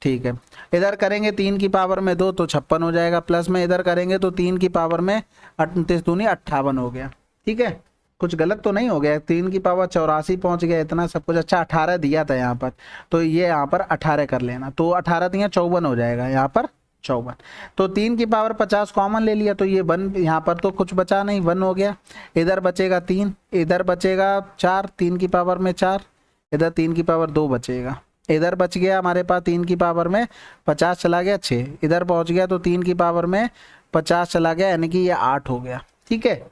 ठीक है, इधर करेंगे 3 की पावर में 2 तो 56 हो जाएगा, प्लस में इधर करेंगे तो 3 की पावर में 38 दूनी 58 हो गया। ठीक है, कुछ गलत तो नहीं हो गया, 3 की पावर 84 पहुंच गया, इतना सब कुछ। अच्छा 18 दिया था यहाँ पर, तो ये यहाँ पर 18 कर लेना, तो 18 दिया 54 हो जाएगा, यहाँ पर 54, तो 3 की पावर 50 कॉमन ले लिया, तो ये 1 यहाँ पर तो कुछ बचा नहीं, 1 हो गया, इधर बचेगा 3, इधर बचेगा 4, 3 की पावर में 4, इधर 3 की पावर 2 बचेगा, इधर बच गया हमारे पास 3 की पावर में 50 चला गया 6, इधर पहुंच गया तो 3 की पावर में 50 चला गया, यानी कि ये 8 हो गया। ठीक है,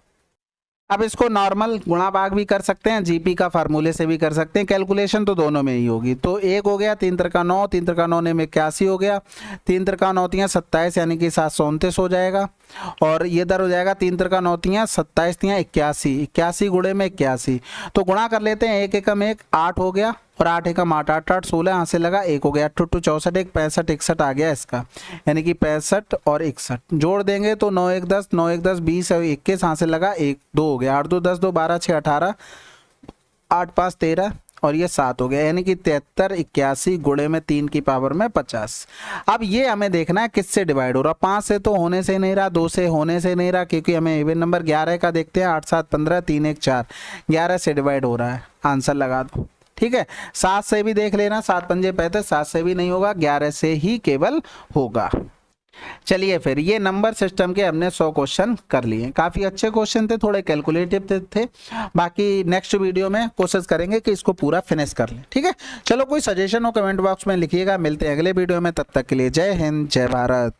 अब इसको नॉर्मल गुणा भाग भी कर सकते हैं, जीपी का फार्मूले से भी कर सकते हैं, कैलकुलेशन तो दोनों में ही होगी। तो 1 हो गया 3 त्रिका 9, 3 त्रिका 9 ने में 81 हो गया, 3 त्रिका 9 तियाँ 27 यानी कि 729 हो जाएगा, और ये इधर हो जाएगा 3 त्रिका 9 तियाँ 27 तियाँ 81, 81 गुणे में 81, तो गुणा कर लेते हैं, 1 एकम 1 8 हो गया, और 8 एकम 8 8 8 16 यहाँ से लगा 1 हो गया, 8 2 64 1 65 61 आ गया इसका, यानी कि 65 और 61 जोड़ देंगे तो 9 1 10 9 1 10 20 और 21 यहाँ से लगा 1 2 हो गया, 8 2 10 2 12 6 18 8 5 13 और ये 7 हो गया, यानी कि 73 81 गुणे में 3 की पावर में 50। अब ये हमें देखना है किससे डिवाइड हो रहा, 5 से तो होने से नहीं रहा, 2 से होने से नहीं रहा, क्योंकि हमें इवन नंबर 11 का देखते हैं, 8 7 15 3 1 4 11 से डिवाइड हो रहा है, आंसर लगा दो। ठीक है, 7 से भी देख लेना, 7 पंजे 35, 7 से भी नहीं होगा, 11 से ही केवल होगा। चलिए फिर ये नंबर सिस्टम के हमने 100 क्वेश्चन कर लिए, काफी अच्छे क्वेश्चन थे, थोड़े कैलकुलेटिव थे। बाकी नेक्स्ट वीडियो में कोशिश करेंगे कि इसको पूरा फिनिश कर लें। ठीक है, चलो कोई सजेशन हो कमेंट बॉक्स में लिखिएगा, मिलते हैं अगले वीडियो में, तब तक के लिए जय हिंद जय भारत।